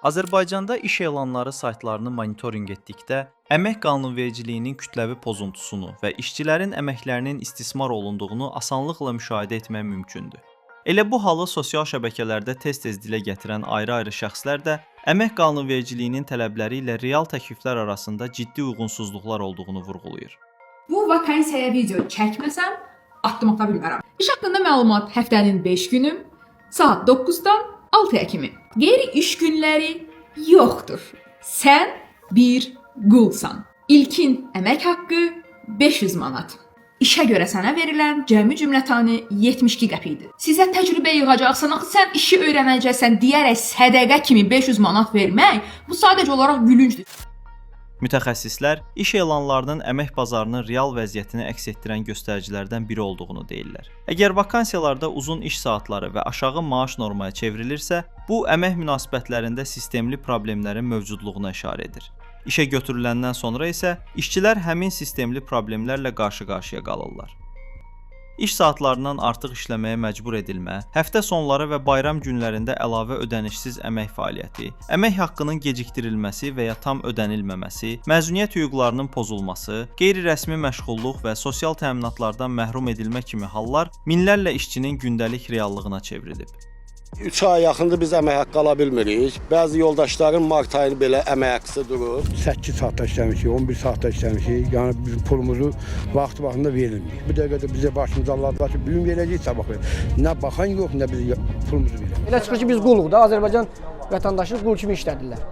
Azərbaycanda iş elanları saytlarını monitorinq etdikdə, əmək qanunvericiliyinin kütləvi pozuntusunu və işçilərin əməklərinin istismar olunduğunu asanlıqla müşahidə etmək mümkündür. Elə bu halı sosial şəbəkələrdə tez-tez dilə gətirən ayrı-ayrı şəxslər də əmək qanunvericiliyinin tələbləri ilə real təkliflər arasında ciddi uyğunsuzluqlar olduğunu vurğulayır. Bu vakansiyaya video çəkməsəm, addım ata bilmərəm. İş haqqında məlumat həftənin 5 günü, saat 9-dan 6-ya kimi. Qeyri-iş günləri yoxdur. Sən bir qulsan. İlkin əmək haqqı 500 manat. İşə görə sənə verilən cəmi cümlətanı 72 qəpikdir. Sizə təcrübə yığacaqsan, axı sən işi öyrənəcəksən deyərək sədəqə kimi 500 manat vermək, bu sadəcə olaraq gülüncdür. Mütəxəssislər iş elanlarının əmək bazarının real vəziyyətini əks etdirən göstəricilərdən biri olduğunu deyirlər. Əgər vakansiyalarda uzun iş saatları və aşağı maaş normaya çevrilirsə, bu əmək münasibətlərində sistemli problemlərin mövcudluğuna işarə edir. İşə götürüləndən sonra isə işçilər həmin sistemli problemlərlə qarşı-qarşıya qalırlar. İş saatlarından artıq işləməyə məcbur edilmə, həftə sonları və bayram günlərində əlavə ödənişsiz əmək fəaliyyəti, əmək haqqının gecikdirilməsi və ya tam ödənilməməsi, məzuniyyət hüquqlarının pozulması, qeyri-rəsmi məşğulluq və sosial təminatlardan məhrum edilmə kimi hallar minlərlə işçinin gündəlik reallığına çevrilib. 3 ay yaxındır biz əmək haqqı ala bilmirik. Bəzi yoldaşların mart ayını belə əmək haqqısı durur. 8 saatda işləmişik, 11 saatda işləmişik. Yəni bizim pulumuzu vaxtında verilmir. Bu dəqiqədə bizə başımıza Allah'tan ki, bugün verəcək, sabah verəcək. Nə baxan yox, nə biz pulumuzu verir. Elə çıxır ki, biz quluq da, Azərbaycan vətəndaşı qul kimi işlədirlər.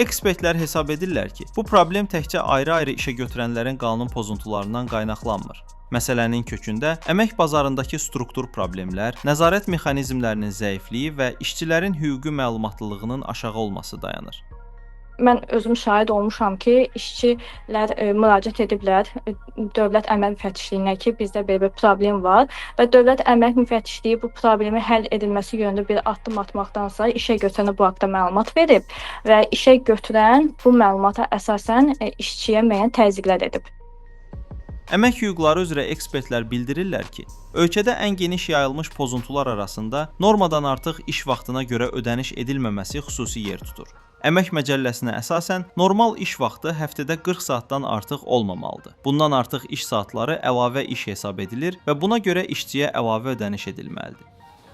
Ekspertlər hesab edirlər ki, bu problem təkcə ayrı-ayrı işə götürənlərin qanun pozuntularından qaynaqlanmır. Məsələnin kökündə əmək bazarındakı struktur problemlər, nəzarət mexanizmlərinin zəifliyi və işçilərin hüquqi məlumatlılığının aşağı olması dayanır. Mən özüm şahid olmuşam ki, işçilər müraciət ediblər Dövlət Əmək Müfəttişliyinə ki, bizdə belə bir problem var və Dövlət Əmək Müfəttişliyi bu problemi həll edilməsi yönündə bir addım atmaqdansa işə götürənə bu haqda məlumat verib və işə götürən bu məlumata əsasən işçiyə müəyyən təzyiqlər edib. Əmək hüquqları üzrə ekspertlər bildirirlər ki, ölkədə ən geniş yayılmış pozuntular arasında normadan artıq iş vaxtına görə ödəniş edilməməsi xüsusi yer tutur. Əmək məcəlləsinə əsasən normal iş vaxtı həftədə 40 saatdan artıq olmamalıdır. Bundan artıq iş saatları əlavə iş hesab edilir və buna görə işçiyə əlavə ödəniş edilməlidir.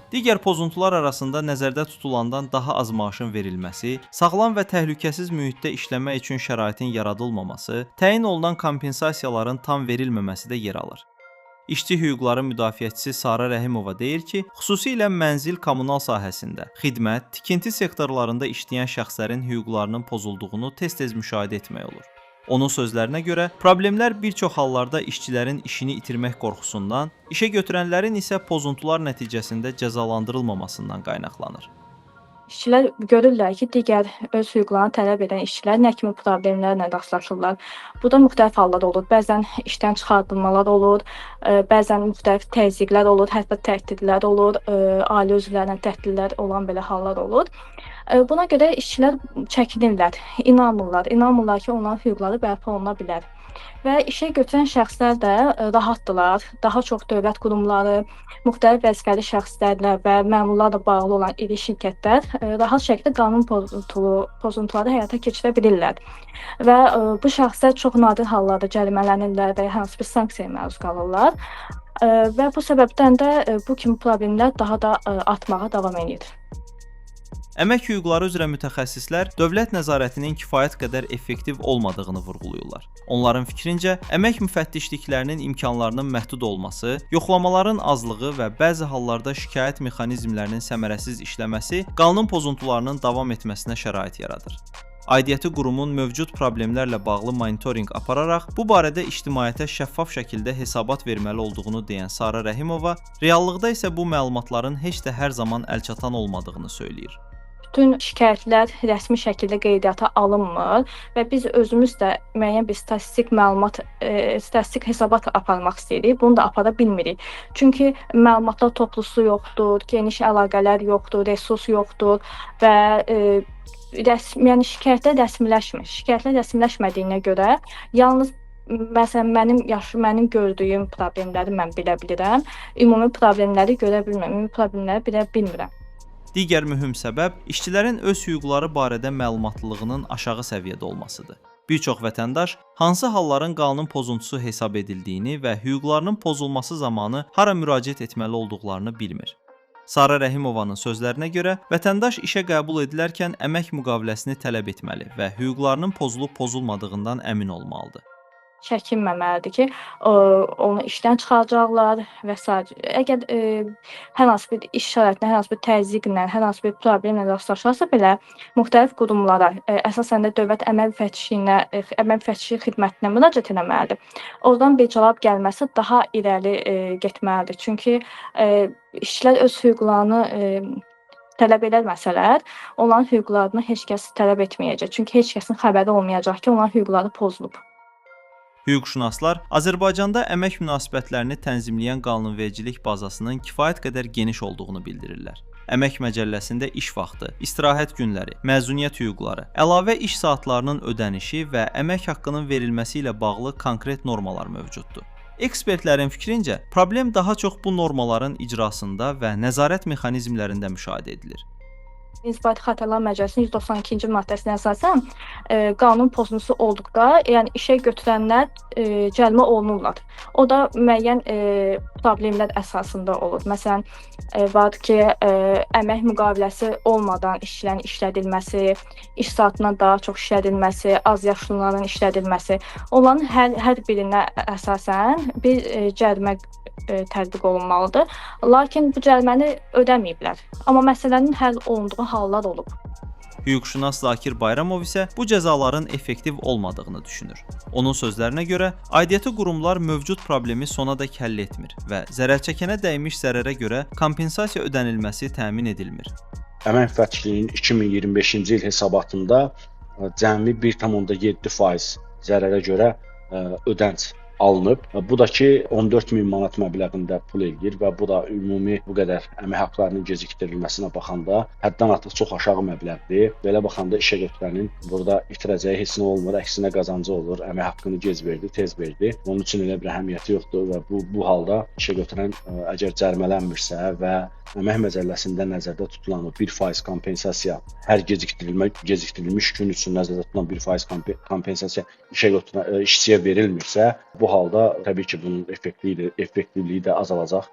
Digər pozuntular arasında nəzərdə tutulandan daha az maaşın verilməsi, sağlam və təhlükəsiz mühitdə işləmək üçün şəraitin yaradılmaması, təyin olunan kompensasiyaların tam verilməməsi də yer alır. İşçi hüquqları müdafiəçisi Sara Rəhimova deyir ki, xüsusilə mənzil kommunal sahəsində, xidmət, tikinti sektorlarında işləyən şəxslərin hüquqlarının pozulduğunu tez-tez müşahidə etmək olur. Onun sözlərinə görə, problemlər bir çox hallarda işçilərin işini itirmək qorxusundan, işə götürənlərin isə pozuntular nəticəsində cəzalandırılmamasından qaynaqlanır. İşçilər görürlər ki, digər öz hüquqlarını tələb edən işçilər nə kimi problemlərlə rastlaşırlar. Bu da müxtəlif hallar olur. Bəzən işdən çıxardılmalar olur, bəzən müxtəlif təzyiqlər olur, hətta təhdidlər olur, ailə üzvlərinə təhdidlər olan belə hallar olur. Buna görə işçilər çəkinirlər, inanmırlar ki, onların hüquqları bərpa oluna bilər. Və işə götürən şəxslər də rahatdırlar, daha çox dövlət qurumları, müxtəlif vəzifəli şəxslərlə və məmurlarla bağlı olan iri şirkətlər rahat şəkildə qanun pozuntuları həyata keçirə bilirlər. Və bu şəxslər çox nadir hallarda cərimələnirlər və hansı bir sanksiyaya məruz qalırlar. Və bu səbəbdən də bu kimi problemlər daha da artmağa davam edir. Əmək hüquqları üzrə mütəxəssislər dövlət nəzarətinin kifayət qədər effektiv olmadığını vurğulayırlar. Onların fikrincə, əmək müfəttişliklərinin imkanlarının məhdud olması, yoxlamaların azlığı və bəzi hallarda şikayət mexanizmlərinin səmərəsiz işləməsi qanun pozuntularının davam etməsinə şərait yaradır. Aidiyyəti qurumun mövcud problemlərlə bağlı monitorinq apararaq, bu barədə ictimaiyyətə şəffaf şəkildə hesabat verməli olduğunu deyən Sara Rəhimova, reallıqda isə bu məlumatların heç də hər zaman əlçatan olmadığını söyləyir. Bütün şikayətlər rəsmi şəkildə qeydiyyata alınmır və biz özümüz də müəyyən bir statistik hesabat aparmaq istəyirik. Bunu da apara bilmirik. Çünki məlumatlar toplusu yoxdur, geniş əlaqələr yoxdur, resurs yoxdur və yəni şikayətlər rəsmiləşmir. Şikayətlər rəsmiləşmədiyinə görə yalnız məsələn mənim gördüyüm problemləri mən bilə bilirəm. Ümumi problemləri görə bilmirəm, ümumi problemləri bilə bilmirəm. Digər mühüm səbəb işçilərin öz hüquqları barədə məlumatlılığının aşağı səviyyədə olmasıdır. Bir çox vətəndaş hansı halların qanun pozuntusu hesab edildiyini və hüquqlarının pozulması zamanı hara müraciət etməli olduqlarını bilmir. Sara Rəhimovanın sözlərinə görə, vətəndaş işə qəbul edilərkən əmək müqaviləsini tələb etməli və hüquqlarının pozulub-pozulmadığından əmin olmalıdır. Çəkinməməlidir ki, onu işdən çıxaracaqlar və s. Əgər hər hansı bir iş şəraitində, hər hansı bir təzyiqlə, hər hansı bir problemlə rastlaşarsa belə müxtəlif qurumlara, əsasən də Dövlət Əmək Müfəttişliyinə, Əmək Müfəttişliyi xidmətinə müraciət etməlidir. Oradan bir cavab gəlməsə daha irəli getməlidir. Çünki işçilər öz hüquqlarını tələb edilməsələr, onların hüquqlarını heç kəs tələb etməyəcək. Çünki heç kəsin xəbəri olmayacaq ki, onların hüquqları pozulub. Hüquqşünaslar Azərbaycanda əmək münasibətlərini tənzimləyən qanunvericilik bazasının kifayət qədər geniş olduğunu bildirirlər. Əmək məcəlləsində iş vaxtı, istirahət günləri, məzuniyyət hüquqları, əlavə iş saatlarının ödənişi və əmək haqqının verilməsi ilə bağlı konkret normalar mövcuddur. Ekspertlərin fikrincə, problem daha çox bu normaların icrasında və nəzarət mexanizmlərində müşahidə edilir. İnzibati Xətalar Məcəlləsinin 192-ci maddəsinə əsasən qanun pozuntusu olduqda, yəni işə götürənlər cərimə olunurlar. O da müəyyən problemlər əsasında olur. Məsələn, vardır ki, əmək müqaviləsi olmadan işçilərin işlədilməsi, iş saatından daha çox işlədilməsi, az yaşlıların işlədilməsi. Onların hər birinə əsasən bir cərimə tətbiq olunmalıdır. Lakin bu cəriməni ödəməyiblər. Amma məsələnin həll olunduğu hallar olub. Hüquqşünas Zakir Bayramov isə bu cəzaların effektiv olmadığını düşünür. Onun sözlərinə görə, aidiyyatı qurumlar mövcud problemi sonadək həll etmir və zərərçəkənə dəymiş zərərə görə kompensasiya ödənilməsi təmin edilmir. Əmək Müfəttişliyinin 2025-ci il hesabatında cəmi 1,7% zərərə görə ödənç alınıb. Bu da ki 14.000 manat məbləğində pul eləyir və bu da ümumi bu qədər əmək haqqlarının gecikdirilməsinə baxanda həddən artıq çox aşağı məbləğdir. Belə baxanda işə götürənin burada itirəcəyi heç nə olmur, əksinə qazancı olur. Əmək haqqını gec verdi, tez verdi. Onun üçün elə bir əhəmiyyəti yoxdur və bu halda işə götürən əgər cərimələnmirsə və Əmək Məcəlləsində nəzərdə tutulan o 1% kompensasiya hər gecikdirilmiş gün üçün nəzərdə tutulan 1% kompensasiya işçiyə verilmirsə, bu halda təbii ki, bunun effektivliyi də azalacaq.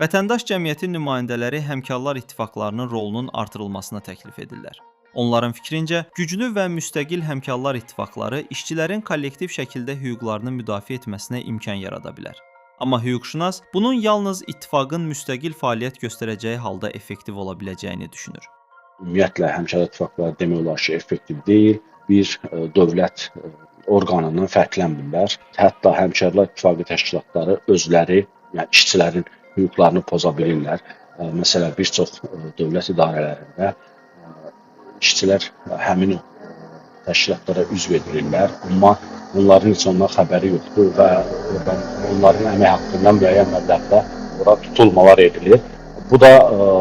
Vətəndaş cəmiyyəti nümayəndələri həmkarlar ittifaqlarının rolunun artırılmasına təklif edirlər. Onların fikrincə, güclü və müstəqil həmkarlar ittifaqları işçilərin kollektiv şəkildə hüquqlarını müdafiə etməsinə imkan yarada bilər. Amma hüquqşünas bunun yalnız ittifaqın müstəqil fəaliyyət göstərəcəyi halda effektiv ola biləcəyini düşünür. Ümumiyyətlə, həmkarlar ittifaqları demək olar ki, effektiv deyil, bir dövlət orqanından fərqlənmirlər. Hətta həmkarlar ittifaqı təşkilatları özləri, yəni işçilərin hüquqlarını poza bilirlər. Məsələn, bir çox dövlət idarələrində işçilər həmin təşkilatlara üzv edilirlər, amma onların heç ondan xəbəri yoxdur və onların əmək haqqından müəyyən məbləğdə ora tutulmalar edilir. Bu da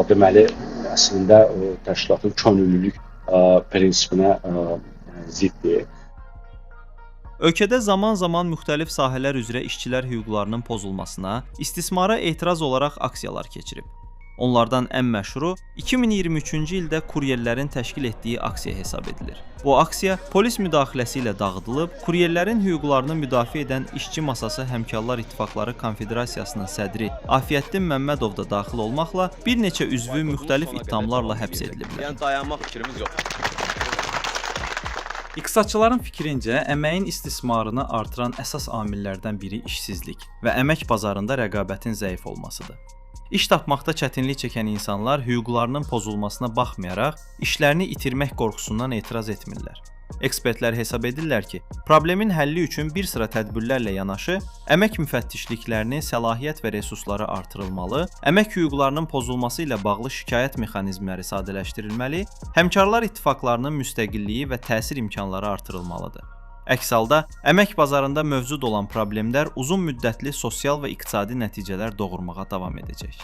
deməli, əslində təşkilatın könüllülük prinsipinə ziddir. Ölkədə zaman-zaman müxtəlif sahələr üzrə işçilər hüquqlarının pozulmasına, istismara etiraz olaraq aksiyalar keçirib. Onlardan ən məşhuru 2023-cü ildə kuryerlərin təşkil etdiyi aksiya hesab edilir. Bu aksiya polis müdaxiləsi ilə dağıdılıb, kuryerlərin hüquqlarını müdafiə edən İşçi Masası Həmkarlar İttifaqları Konfederasiyasının sədri Afiyəddin Məmmədov da daxil olmaqla bir neçə üzvü müxtəlif ittihamlarla həbs ediliblər. Yəni dayanmaq fikrimiz yoxdur. İqtisadçıların fikrincə, əməyin istismarını artıran əsas amillərdən biri işsizlik və əmək bazarında rəqabətin zəif olmasıdır. İş tapmaqda çətinlik çəkən insanlar hüquqlarının pozulmasına baxmayaraq, işlərini itirmək qorxusundan etiraz etmirlər. Ekspertlər hesab edirlər ki, problemin həlli üçün bir sıra tədbirlərlə yanaşı, əmək müfəttişliklərinin səlahiyyət və resursları artırılmalı, əmək hüquqlarının pozulması ilə bağlı şikayət mexanizmləri sadələşdirilməli, həmkarlar ittifaqlarının müstəqilliyi və təsir imkanları artırılmalıdır. Əks halda, əmək bazarında mövcud olan problemlər uzun müddətli sosial və iqtisadi nəticələr doğurmağa davam edəcək.